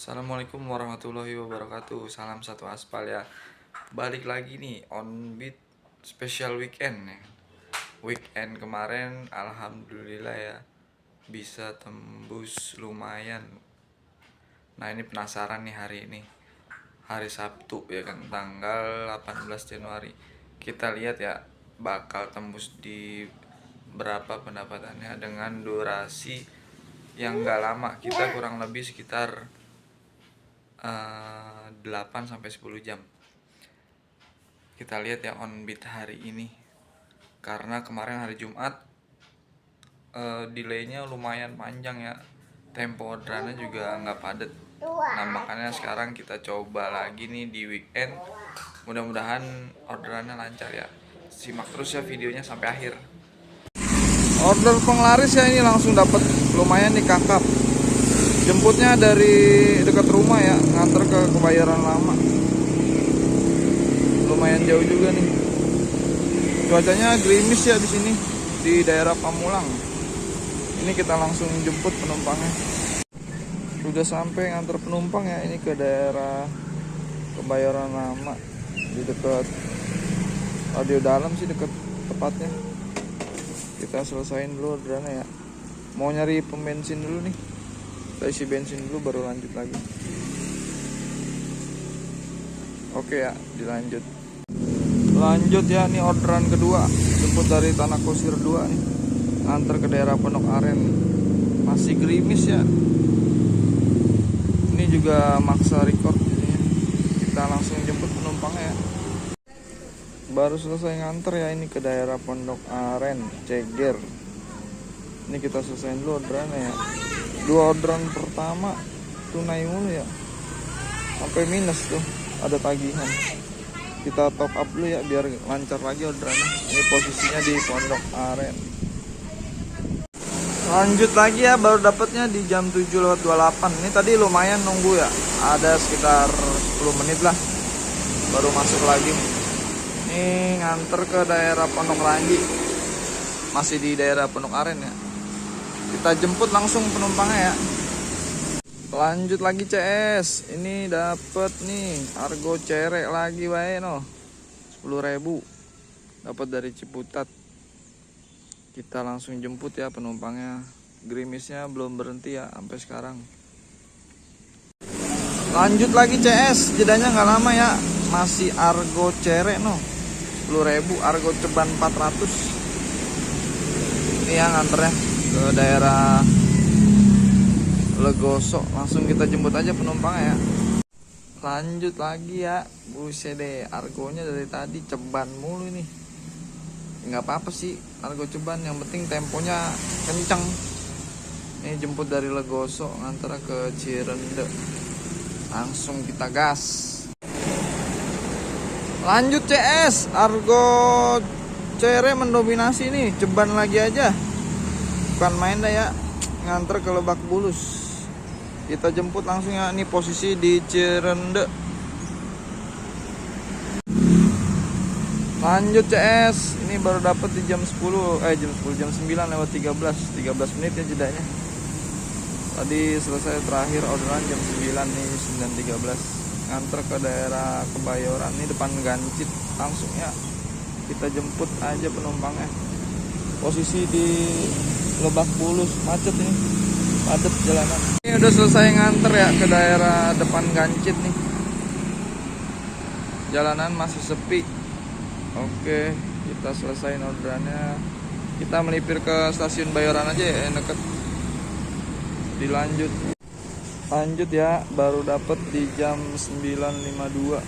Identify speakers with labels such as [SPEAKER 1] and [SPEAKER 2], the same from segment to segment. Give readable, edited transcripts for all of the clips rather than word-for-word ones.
[SPEAKER 1] Assalamualaikum warahmatullahi wabarakatuh. Salam satu aspal ya. Balik lagi nih on beat special weekend ya. Weekend kemarin alhamdulillah ya bisa tembus lumayan. Nah, ini penasaran nih hari ini. Hari Sabtu ya kan, tanggal 18 Januari. Kita lihat ya bakal tembus di berapa pendapatannya dengan durasi yang gak lama. Kita kurang lebih sekitar 8 sampai 10 jam. Kita lihat ya on beat hari ini. Karena kemarin hari Jumat delaynya lumayan panjang ya. Tempo orderannya juga nggak padat. Nah, makanya sekarang kita coba lagi nih di weekend. Mudah-mudahan orderannya lancar ya. Simak terus ya videonya sampai akhir. Order penglaris ya, ini langsung dapat lumayan nih kakap. Jemputnya dari dekat rumah ya, nganter ke Kebayoran Lama. Lumayan jauh juga nih. Cuacanya gerimis ya di sini, di daerah Pamulang. Ini kita langsung jemput penumpangnya. Sudah sampai nganter penumpang ya, ini ke daerah Kebayoran Lama, di dekat Radio Dalam sih, dekat tepatnya. Kita selesain dulu orderannya ya. Mau nyari pom bensin dulu nih. Kita isi bensin dulu baru lanjut lagi. Oke ya, dilanjut. Lanjut ya, nih orderan kedua. Jemput dari Tanah Kusir 2 nih. Nganter ke daerah Pondok Aren. Masih gerimis ya. Ini juga maksa record ini. Kita langsung jemput penumpangnya ya. Baru selesai nganter ya, ini ke daerah Pondok Aren, Ceger. Ini kita selesaiin dulu orderannya ya. 2 orderan pertama tunai mulu ya, sampai minus tuh, ada tagihan. Kita top up dulu ya biar lancar lagi orderannya. Ini posisinya di Pondok Aren. Lanjut lagi ya, baru dapatnya di jam 7:28. Ini tadi lumayan nunggu ya, ada sekitar 10 menit lah baru masuk lagi. Ini nganter ke daerah Pondok Ranji, masih di daerah Pondok Aren ya. Kita jemput langsung penumpangnya ya. Lanjut lagi CS. Ini dapat nih argo cerek lagi wae no. 10.000. Dapat dari Ciputat. Kita langsung jemput ya penumpangnya. Gerimisnya belum berhenti ya sampai sekarang. Lanjut lagi CS. Jedanya nggak lama ya. Masih argo cerek no. 10.000 argo ceban 400. Ini yang nganternya ke daerah Legoso. Langsung kita jemput aja penumpangnya ya. Lanjut lagi ya. Buset deh, argonya dari tadi ceban mulu nih. Nggak apa-apa sih argo ceban, yang penting temponya kenceng. Ini jemput dari Legoso nganter ke Cirende. Langsung kita gas. Lanjut CS, argo cere mendominasi nih, ceban lagi aja. Bukan main dah ya, nganter ke Lebak Bulus. Kita jemput langsung ya, ini posisi di Cirende. Lanjut CS, ini baru dapat di jam 9 lewat 13 menit ya jedanya. Tadi selesai terakhir orderan jam 9 nih, 9.13. Nganter ke daerah Kebayoran, ini depan Gancit langsung ya. Kita jemput aja penumpangnya. Posisi di Lebak Bulus, macet ini, padat jalanan. Ini udah selesai nganter ya ke daerah depan Gancit nih. Jalanan masih sepi. Oke, kita selesai orderannya. Kita melipir ke stasiun Bayoran aja ya, deket. Dilanjut. Lanjut ya, baru dapat di jam 9.52.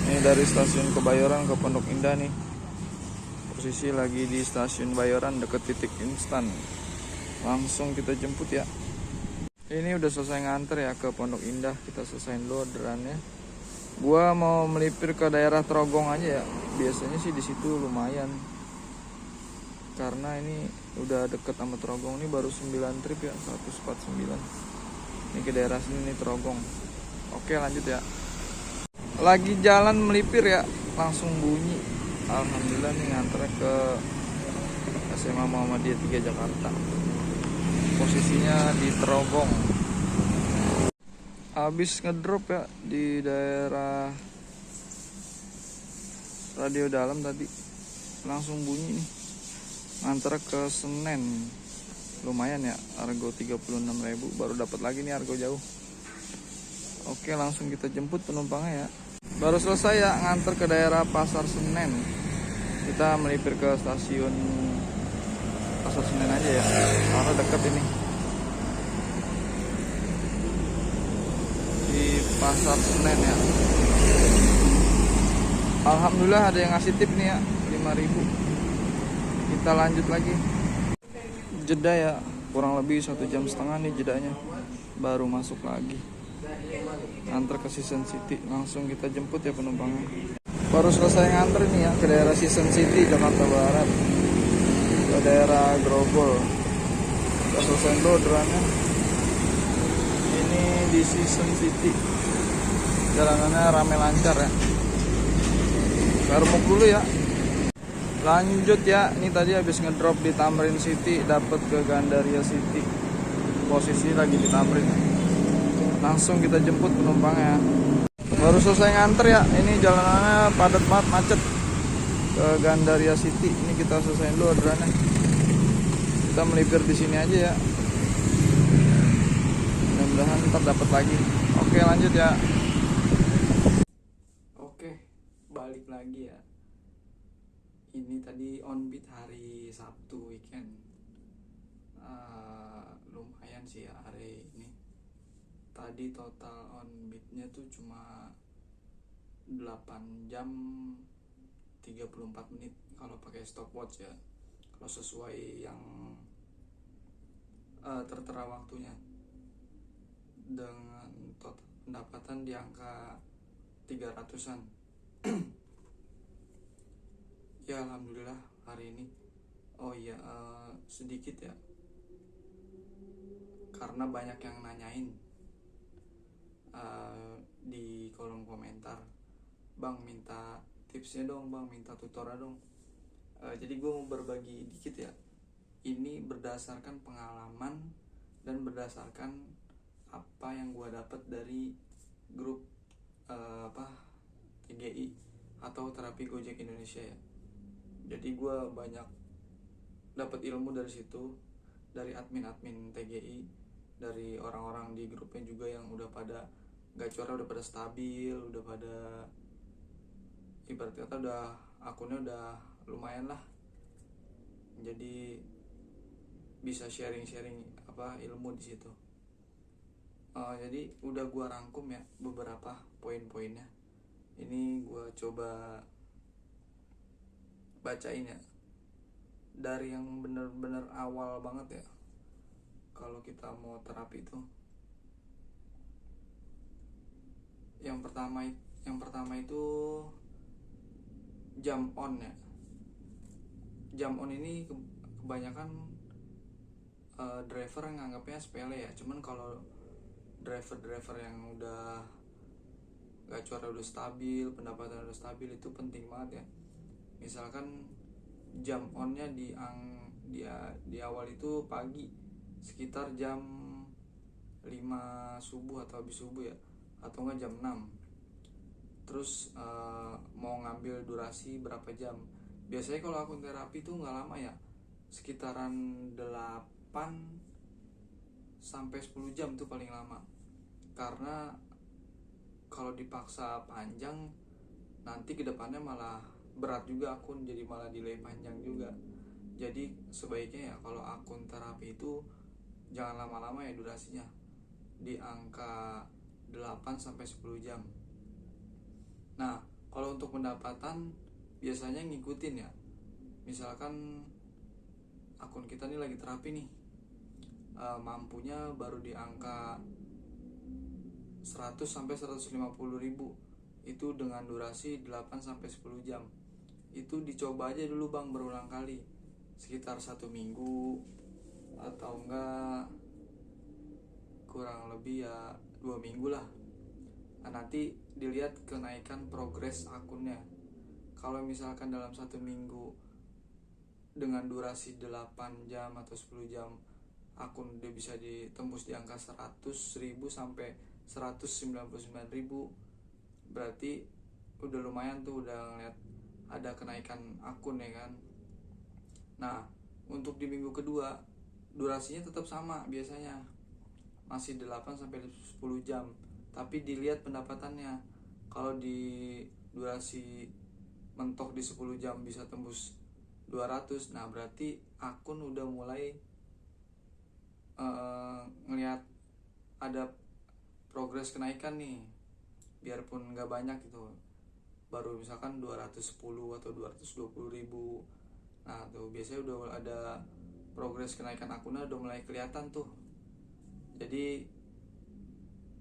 [SPEAKER 1] Ini dari stasiun Kebayoran ke Pondok Indah nih. Posisi lagi di stasiun Bayoran deket titik instan. Langsung kita jemput ya. Ini udah selesai nganter ya ke Pondok Indah. Kita selesaiin dulu orderannya. Gua mau melipir ke daerah Trogong aja ya. Biasanya sih di situ lumayan. Karena ini udah deket sama Trogong, ini baru 9 trip ya, 149. Ini ke daerah sini nih, Trogong. Oke, lanjut ya. Lagi jalan melipir ya, langsung bunyi. Alhamdulillah nih nganter ke SMA Muhammadiyah 3 Jakarta. Posisinya di Trogong. habis ngedrop ya di daerah Radio Dalam tadi, langsung bunyi nih. Nganter ke Senen, lumayan ya, argo 36.000. Baru dapat lagi nih argo jauh. Oke, langsung kita jemput penumpangnya ya. Baru selesai ya nganter ke daerah Pasar Senen. Kita melipir ke stasiun Pasar Senen aja ya, karena deket ini. Di Pasar Senen ya. Alhamdulillah ada yang ngasih tip nih ya, 5.000. Kita lanjut lagi. Jeda ya, kurang lebih 1,5 jam nih jedanya. Baru masuk lagi. Antar ke Season City, langsung kita jemput ya penumpangnya. Baru selesai nganter nih ya ke daerah Season City Jakarta Barat, ke daerah Grogol. Kita selesai dulu orderannya. Ini di Season City, jalanannya rame lancar ya. Garmuk dulu ya. Lanjut ya, ini tadi habis ngedrop di Tamrin City, dapat ke Gandaria City. Posisi lagi di Tamrin. Langsung kita jemput penumpangnya. Baru selesai nganter ya, ini jalanannya padat banget, macet ke Gandaria City. Ini kita selesaiin dulu orderannya. Kita melipir di sini aja ya. Mudah-mudahan ntar dapat lagi. Oke, lanjut ya. Oke, balik lagi ya. Ini tadi on beat hari Sabtu weekend. Lumayan sih ya hari ini. Tadi total on beatnya tuh cuma 8 jam 34 menit kalau pakai stopwatch ya. Kalau sesuai yang tertera waktunya, dengan total pendapatan di angka 300-an. Ya alhamdulillah hari ini. Oh iya, sedikit ya, karena banyak yang nanyain di kolom komentar, bang minta tipsnya dong, bang minta tutorial dong. Jadi gue mau berbagi dikit ya. Ini berdasarkan pengalaman dan berdasarkan apa yang gue dapat dari grup TGI atau Terapi Gojek Indonesia ya. Jadi gue banyak dapat ilmu dari situ, dari admin-admin TGI, dari orang-orang di grupnya juga yang udah pada gacornya udah pada stabil, udah pada ibarat kata udah akunnya udah lumayan lah. Jadi bisa sharing-sharing ilmu di situ. Jadi udah gua rangkum ya beberapa poin-poinnya. Ini gua coba bacain ya. Dari yang bener-bener awal banget ya. Kalau kita mau terapi itu, yang pertama itu jam on ya. Jam on ini kebanyakan driver nganggapnya sepele ya. Cuman kalau driver yang udah gacornya udah stabil, pendapatan udah stabil, itu penting banget ya. Misalkan jam onnya di awal itu pagi, sekitar jam 5 subuh atau habis subuh ya, atau enggak jam 6. Terus mau ngambil durasi berapa jam. Biasanya kalau akun terapi itu nggak lama ya, sekitaran 8 sampai 10 jam tuh paling lama. Karena kalau dipaksa panjang, nanti kedepannya malah berat juga akun, jadi malah delay panjang juga. Jadi sebaiknya ya kalau akun terapi itu jangan lama-lama ya durasinya, di angka 8 sampai 10 jam. Nah, kalau untuk pendapatan biasanya ngikutin ya. Misalkan akun kita nih lagi terapi nih, mampunya baru di angka 100 sampai 150 ribu, itu dengan durasi 8 sampai 10 jam. Itu dicoba aja dulu bang, berulang kali, sekitar 1 minggu atau enggak kurang lebih ya 2 minggu lah. Nah, nanti dilihat kenaikan progres akunnya. Kalau misalkan dalam 1 minggu dengan durasi 8 jam atau 10 jam, akun udah bisa ditembus di angka 100.000 sampai 199.000. Berarti udah lumayan tuh, udah ngeliat ada kenaikan akun ya kan. Nah, untuk di minggu kedua durasinya tetap sama biasanya, masih 8 sampai 10 jam. Tapi dilihat pendapatannya. Kalau di durasi mentok di 10 jam bisa tembus 200, nah berarti akun udah mulai ngelihat ada progres kenaikan nih, biarpun nggak banyak gitu, baru misalkan 210 atau 220.000. Nah tuh biasanya udah ada progres kenaikan akunnya, udah mulai kelihatan tuh. Jadi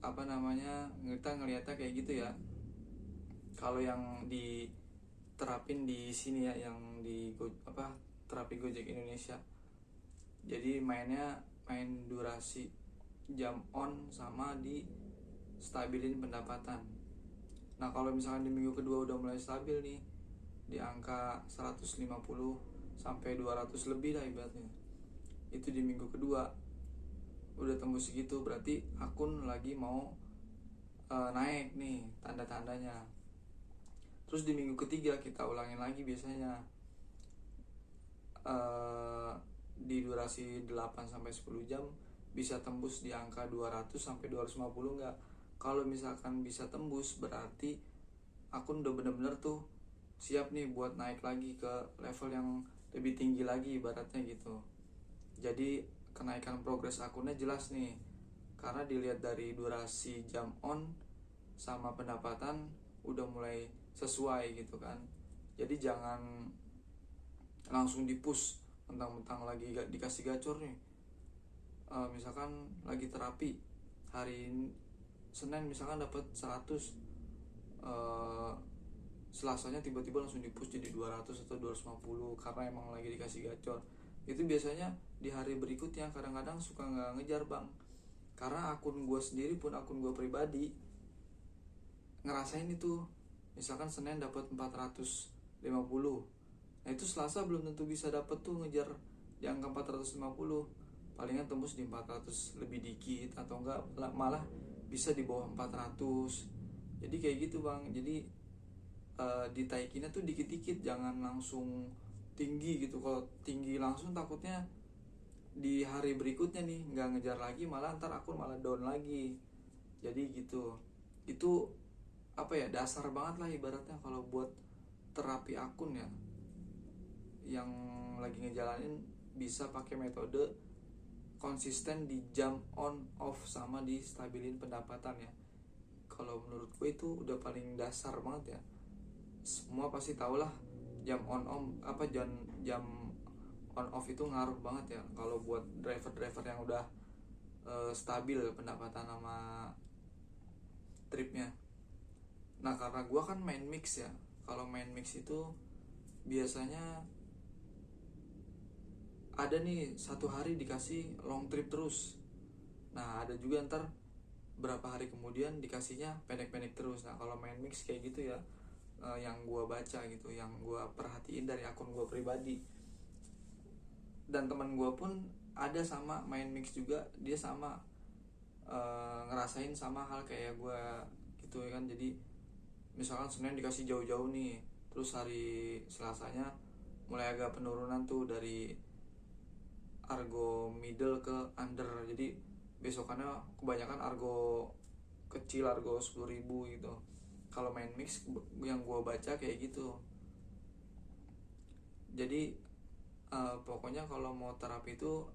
[SPEAKER 1] kita ngelihatnya kayak gitu ya. Kalau yang diterapin di sini ya, yang di terapi Gojek Indonesia, jadi main durasi jam on sama di stabilin pendapatan. Nah kalau misalkan di minggu kedua udah mulai stabil nih di angka 150 sampai 200 lebih lah ibaratnya, itu di minggu kedua udah tembus segitu, berarti akun lagi mau naik nih tanda-tandanya. Terus di minggu ketiga kita ulangin lagi biasanya, di durasi 8 sampai 10 jam bisa tembus di angka 200 sampai 250 enggak. Kalau misalkan bisa tembus berarti akun udah bener-bener tuh siap nih buat naik lagi ke level yang lebih tinggi lagi ibaratnya gitu. Jadi kenaikan progres akunnya jelas nih, karena dilihat dari durasi jam on sama pendapatan udah mulai sesuai gitu kan. Jadi jangan langsung di-push mentang-mentang lagi dikasih gacor nih. Misalkan lagi terapi hari Senin misalkan dapat 100, Selasanya tiba-tiba langsung di-push jadi 200 atau 250 karena emang lagi dikasih gacor. Itu biasanya di hari berikutnya kadang-kadang suka nggak ngejar bang, karena akun gue sendiri pun, akun gue pribadi ngerasain itu. Misalkan Senin dapat 450, nah itu Selasa belum tentu bisa dapat tuh ngejar di angka 450, palingan tembus di 400 lebih dikit, atau enggak malah bisa di bawah 400. Jadi kayak gitu bang. Jadi ditaikinnya tuh dikit-dikit, jangan langsung tinggi gitu. Kalau tinggi langsung takutnya di hari berikutnya nih nggak ngejar lagi, malah ntar akun malah down lagi. Jadi gitu. Itu dasar banget lah ibaratnya kalau buat terapi akun ya, yang lagi ngejalanin bisa pakai metode konsisten di jam on off sama di stabilin pendapatan ya. Kalau menurut gue itu udah paling dasar banget ya. Semua pasti tau lah jam on jam on off itu ngaruh banget ya kalau buat driver yang udah stabil pendapatan sama tripnya. Nah karena gue kan main mix ya, kalau main mix itu biasanya ada nih satu hari dikasih long trip terus. Nah ada juga ntar berapa hari kemudian dikasihnya pendek-pendek terus. Nah kalau main mix kayak gitu ya, yang gue baca gitu, yang gue perhatiin dari akun gue pribadi. Dan teman gue pun ada sama main mix juga, dia sama ngerasain sama hal kayak gue gitu ya kan. Jadi misalkan Senin dikasih jauh-jauh nih, terus hari Selasanya mulai agak penurunan tuh dari argo middle ke under. Jadi besokannya kebanyakan argo kecil, argo 10.000 gitu. Kalau main mix yang gue baca kayak gitu. Jadi pokoknya kalau mau terapi itu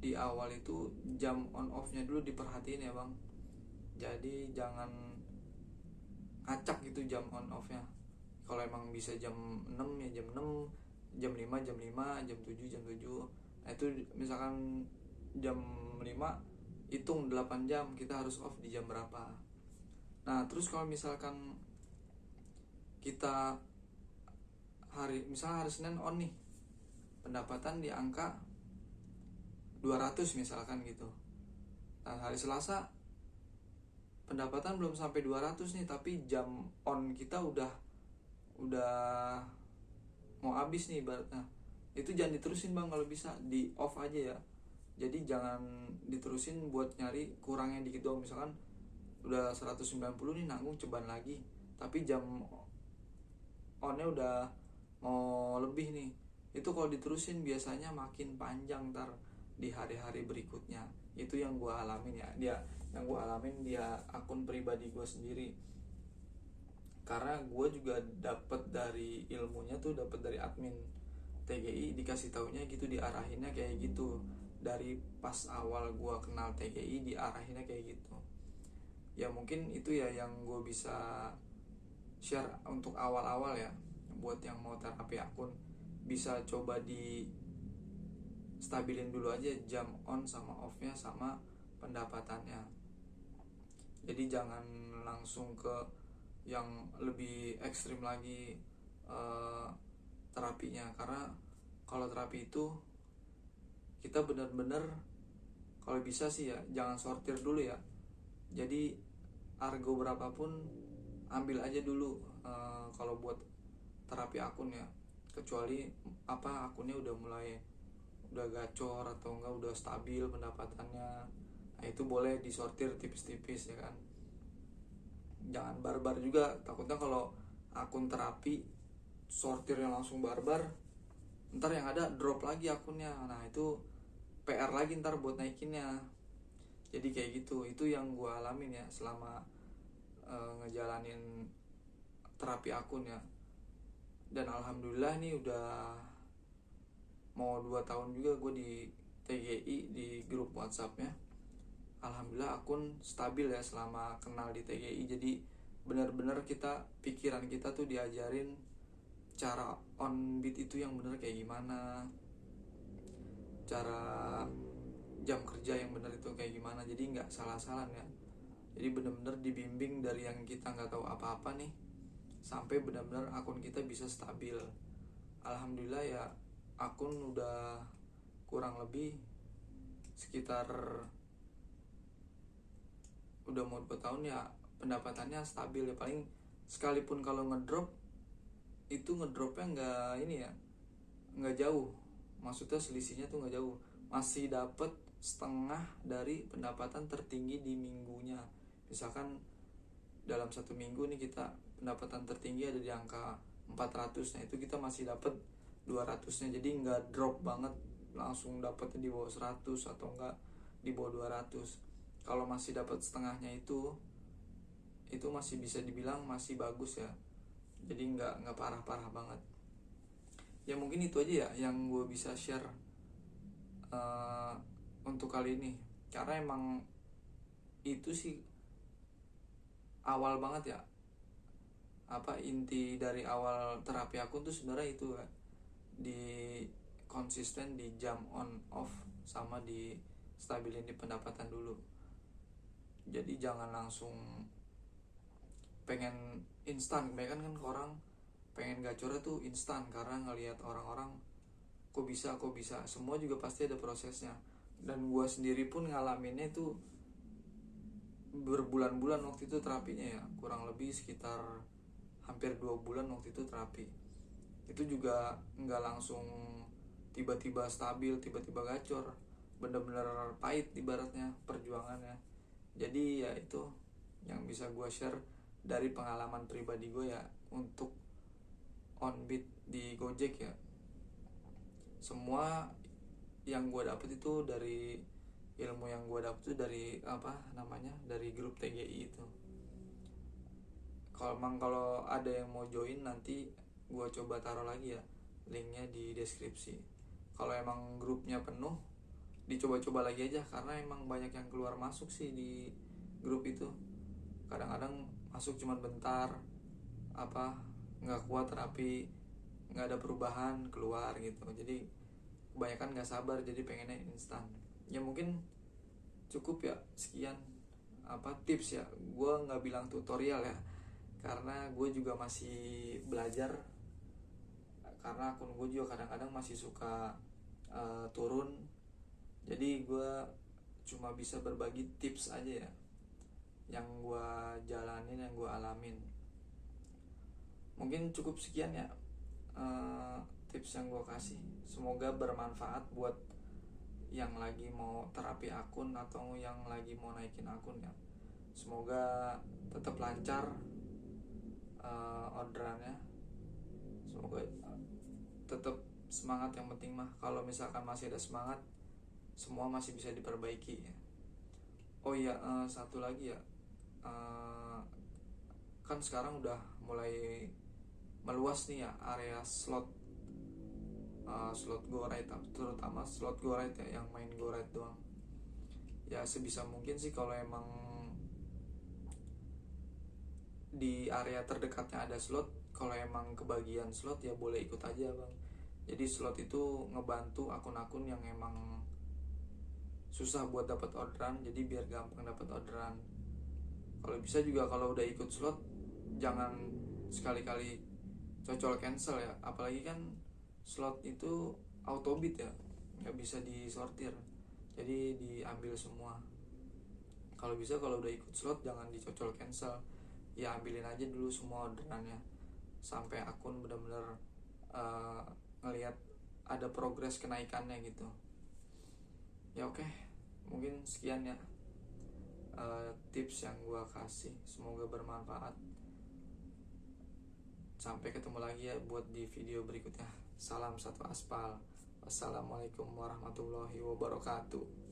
[SPEAKER 1] di awal itu jam on off-nya dulu diperhatiin ya bang. Jadi jangan acak gitu jam on off-nya. Kalau emang bisa jam 6 ya jam 6, jam 5 jam 5, jam 7 jam 7. Nah itu misalkan jam 5 hitung 8 jam kita harus off di jam berapa. Nah terus kalau misalkan kita misalnya hari Senin on nih, pendapatan di angka 200 misalkan gitu. Nah hari Selasa pendapatan belum sampai 200 nih, tapi jam on kita udah mau habis nih ibaratnya. Itu jangan diterusin bang, kalau bisa di off aja ya. Jadi jangan diterusin buat nyari kurangnya dikit doang. Misalkan udah 190 nih, nanggung ceban lagi, tapi jam onnya udah mau lebih nih. Itu kalau diterusin biasanya makin panjang ntar di hari-hari berikutnya. Itu yang gue alamin ya, yang gue alamin dia akun pribadi gue sendiri. Karena gue juga dapet dari ilmunya tuh, dapet dari admin TGI, dikasih taunya gitu, diarahinnya kayak gitu. Dari pas awal gue kenal TGI diarahinnya kayak gitu. Ya mungkin itu ya yang gue bisa share untuk awal-awal ya. Buat yang mau terapi akun, bisa coba di stabilin dulu aja jam on sama off-nya sama pendapatannya. Jadi jangan langsung ke yang lebih ekstrim lagi terapinya. Karena kalau terapi itu kita benar-benar, kalau bisa sih ya jangan sortir dulu ya. Jadi argo berapapun ambil aja dulu kalau buat terapi akun ya. Kecuali akunnya udah gacor atau enggak udah stabil pendapatannya, nah itu boleh disortir tipis-tipis ya kan. Jangan barbar juga, takutnya kalau akun terapi sortirnya langsung barbar, ntar yang ada drop lagi akunnya. Nah itu PR lagi ntar buat naikinnya. Jadi kayak gitu. Itu yang gue alamin ya selama ngejalanin terapi akun ya. Dan alhamdulillah nih udah mau 2 tahun juga gue di TGI, di grup WhatsAppnya. Alhamdulillah akun stabil ya selama kenal di TGI. Jadi benar-benar pikiran kita tuh diajarin cara on beat itu yang benar kayak gimana, cara jam kerja yang benar itu kayak gimana. Jadi nggak salah-salah ya. Jadi benar-benar dibimbing dari yang kita nggak tahu apa-apa nih, sampai benar-benar akun kita bisa stabil. Alhamdulillah ya, akun udah kurang lebih sekitar udah mau 2 tahun ya, pendapatannya stabil ya. Paling sekalipun kalau ngedrop, itu ngedropnya nggak jauh. Maksudnya selisihnya tuh nggak jauh, masih dapet setengah dari pendapatan tertinggi di minggunya. Misalkan dalam 1 minggu nih kita pendapatan tertinggi ada di angka 400, nah itu kita masih dapet 200-nya. Jadi nggak drop banget langsung dapetnya di bawah 100 atau enggak di bawah 200. Kalau masih dapat setengahnya itu masih bisa dibilang masih bagus ya. Jadi nggak parah-parah banget. Ya mungkin itu aja ya yang gue bisa share untuk kali ini. Karena emang itu sih awal banget ya. Inti dari awal terapi akun tuh sebenarnya itu ya, di konsisten di jam on off sama di stabilin di pendapatan dulu. Jadi jangan langsung pengen instan. Kebanyakan kan orang pengen gacornya tuh instan karena ngelihat orang-orang kok bisa. Semua juga pasti ada prosesnya. Dan gue sendiri pun ngalaminnya tuh berbulan-bulan waktu itu terapinya ya. Kurang lebih sekitar hampir 2 bulan waktu itu terapi. Itu juga nggak langsung tiba-tiba stabil, tiba-tiba gacor. Bener-bener pahit ibaratnya perjuangannya. Jadi ya itu yang bisa gue share dari pengalaman pribadi gue ya untuk on beat di Gojek ya. Semua yang gue dapet itu dari ilmu yang gue dapet itu dari dari grup TGI itu. Kalau ada yang mau join, nanti gue coba taruh lagi ya linknya di deskripsi. Kalau emang grupnya penuh, dicoba-coba lagi aja, karena emang banyak yang keluar masuk sih di grup itu. Kadang-kadang masuk cuman bentar, nggak kuat terapi, nggak ada perubahan, keluar gitu. Jadi kebanyakan nggak sabar, jadi pengennya instan. Ya mungkin cukup ya sekian tips ya. Gue nggak bilang tutorial ya, karena gue juga masih belajar. Karena akun gue juga kadang-kadang masih suka turun. Jadi gue cuma bisa berbagi tips aja ya, yang gue jalanin, yang gue alamin. Mungkin cukup sekian ya tips yang gue kasih. Semoga bermanfaat buat yang lagi mau terapi akun atau yang lagi mau naikin akun ya. Semoga tetap lancar orderannya. Semoga tetap semangat, yang penting mah kalau misalkan masih ada semangat, semua masih bisa diperbaiki ya. Oh iya, satu lagi ya, kan sekarang udah mulai meluas nih ya area slot go ride, terutama slot go ride ya, yang main go ride doang. Ya sebisa mungkin sih kalau emang di area terdekatnya ada slot, kalau emang kebagian slot ya boleh ikut aja bang. Jadi slot itu ngebantu akun-akun yang emang susah buat dapat orderan, jadi biar gampang dapat orderan. Kalau bisa juga kalau udah ikut slot jangan sekali-kali cocol cancel ya, apalagi kan slot itu auto bid ya, nggak bisa disortir, jadi diambil semua. Kalau bisa kalau udah ikut slot jangan dicocol cancel, ya ambilin aja dulu semua orderannya sampai akun benar-benar ngelihat ada progres kenaikannya gitu ya. Oke, mungkin sekian ya tips yang gua kasih, semoga bermanfaat. Sampai ketemu lagi ya buat di video berikutnya. Salam satu aspal. Wassalamualaikum warahmatullahi wabarakatuh.